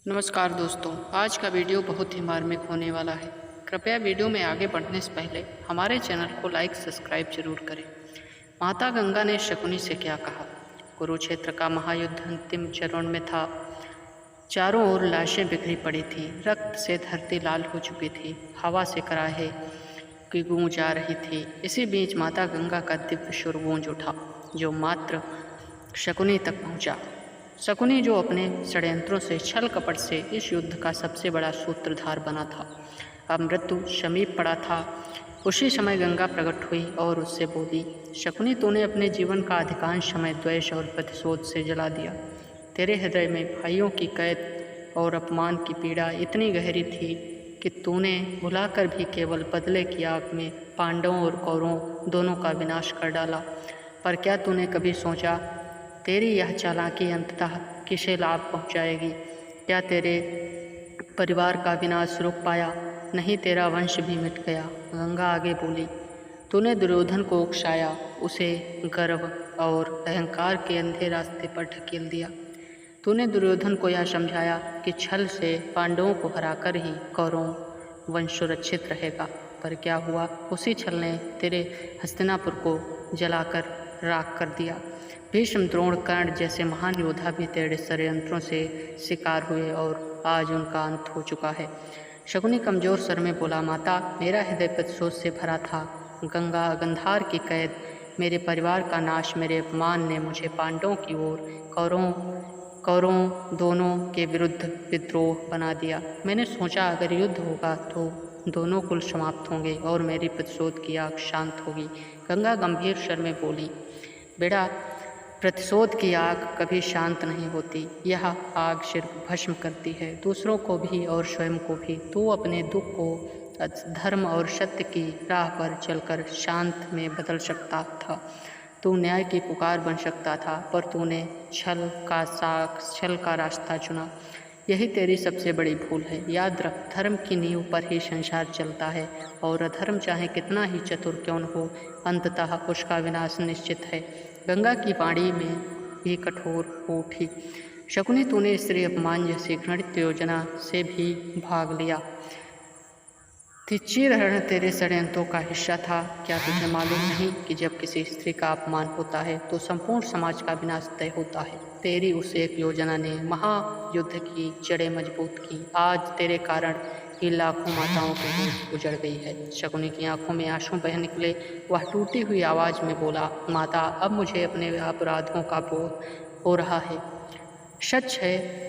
नमस्कार दोस्तों, आज का वीडियो बहुत ही मार्मिक होने वाला है। कृपया वीडियो में आगे बढ़ने से पहले हमारे चैनल को लाइक सब्सक्राइब जरूर करें। माता गंगा ने शकुनी से क्या कहा? कुरुक्षेत्र का महायुद्ध अंतिम चरण में था। चारों ओर लाशें बिखरी पड़ी थीं, रक्त से धरती लाल हो चुकी थी, हवा से कराहे की गूंज आ रही थी। इसी बीच माता गंगा का दिव्य सुर गूंज उठा, जो मात्र शकुनी तक पहुंचा। शकुनी जो अपने षड्यंत्रों से, छल कपट से इस युद्ध का सबसे बड़ा सूत्रधार बना था, अब मृत्यु समीप पड़ा था। उसी समय गंगा प्रकट हुई और उससे बोली, शकुनी, तूने अपने जीवन का अधिकांश समय द्वेष और प्रतिशोध से जला दिया। तेरे हृदय में भाइयों की कैद और अपमान की पीड़ा इतनी गहरी थी कि तूने भुलाकर भी केवल बदले की आग में पांडवों और कौरवों दोनों का विनाश कर डाला। पर क्या तूने कभी सोचा, तेरी यह चालाकी अंततः किसे लाभ पहुंचाएगी? क्या तेरे परिवार का विनाश रुक पाया? नहीं, तेरा वंश भी मिट गया। गंगा आगे बोली, तूने दुर्योधन को उकसाया, उसे गर्व और अहंकार के अंधे रास्ते पर ढकेल दिया। तूने दुर्योधन को यह समझाया कि छल से पांडवों को हराकर ही कौरव वंश सुरक्षित रहेगा। पर क्या हुआ? उसी छल ने तेरे हस्तिनापुर को जलाकर राख कर दिया। भीष्म, द्रोण, कर्ण जैसे महान योद्धा भी तेरे षड्यंत्रों से शिकार हुए और आज उनका अंत हो चुका है। शकुनी कमजोर स्वर में बोला, माता, मेरा हृदय प्रतिशोध से भरा था। गंगा, गंधार की कैद, मेरे परिवार का नाश, मेरे अपमान ने मुझे पांडवों की ओर कौरवों दोनों के विरुद्ध विद्रोह बना दिया। मैंने सोचा, अगर युद्ध होगा तो दोनों कुल समाप्त होंगे और मेरी प्रतिशोध की आग शांत होगी। गंगा गंभीर स्वर में बोली, बेटा, प्रतिशोध की आग कभी शांत नहीं होती। यह आग सिर्फ भस्म करती है, दूसरों को भी और स्वयं को भी। तू अपने दुख को धर्म और सत्य की राह पर चलकर शांत में बदल सकता था। तू न्याय की पुकार बन सकता था, पर तूने छल का रास्ता चुना। यही तेरी सबसे बड़ी भूल है। याद रख, धर्म की नींव पर ही संसार चलता है और अधर्म चाहे कितना ही चतुर क्यों न हो, अंततः उसका विनाश निश्चित है। गंगा की वाणी में भी कठोर हो उठी। शकुनी, तूने स्त्री अपमान जैसी घृणित योजना से भी भाग लिया। चिरहरण तेरे षड्यंत्रों का हिस्सा था। क्या तुझे मालूम नहीं कि जब किसी स्त्री का अपमान होता है तो संपूर्ण समाज का विनाश तय होता है? तेरी उस एक योजना ने महायुद्ध की जड़ें मजबूत की। आज तेरे कारण ही लाखों माताओं की नींद उजड़ गई है। शकुनी की आंखों में आंसू बह निकले। वह टूटी हुई आवाज में बोला, माता, अब मुझे अपने अपराधों का बोध हो रहा है। सच है,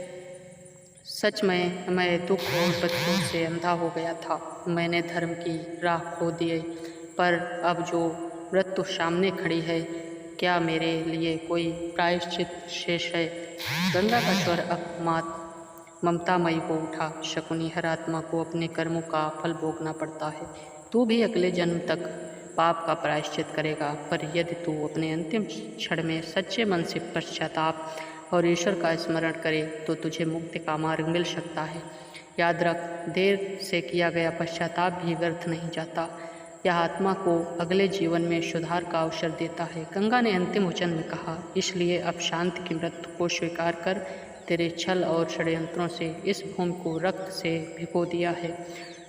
सच में मैं दुख और प्रतिशोध से अंधा हो गया था। मैंने धर्म की राह खो दी, पर अब जो मृत्यु सामने खड़ी है, क्या मेरे लिए कोई प्रायश्चित शेष है? गंगा का स्वर अब ममतामयी हो उठा। शकुनी, हर आत्मा को अपने कर्मों का फल भोगना पड़ता है। तू भी अगले जन्म तक पाप का प्रायश्चित करेगा, पर यदि तू अपने अंतिम क्षण में सच्चे मन से पश्चाताप और ईश्वर का स्मरण करे तो तुझे मुक्ति का मार्ग मिल सकता है। याद रख, देर से किया गया पश्चाताप भी व्यर्थ नहीं जाता। यह आत्मा को अगले जीवन में सुधार का अवसर देता है। गंगा ने अंतिम वचन में कहा, इसलिए अब शांति की मृत्यु को स्वीकार कर। तेरे छल और षड्यंत्रों से इस भूमि को रक्त से भिगो दिया है,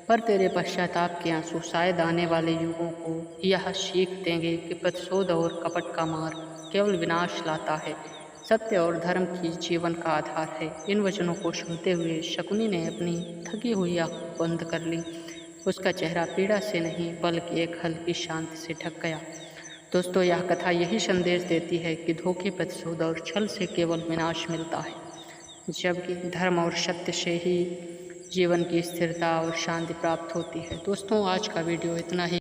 पर तेरे पश्चाताप के आंसू शायद आने वाले युगों को यह सीख देंगे कि प्रतिशोध और कपट का मार्ग केवल विनाश लाता है। सत्य और धर्म ही जीवन का आधार है। इन वचनों को सुनते हुए शकुनी ने अपनी थकी हुई आँख बंद कर ली। उसका चेहरा पीड़ा से नहीं बल्कि एक हल्की शांति से ढक गया। दोस्तों, यह कथा यही संदेश देती है कि धोखे, प्रतिशोध और छल से केवल विनाश मिलता है, जबकि धर्म और सत्य से ही जीवन की स्थिरता और शांति प्राप्त होती है। दोस्तों, आज का वीडियो इतना ही।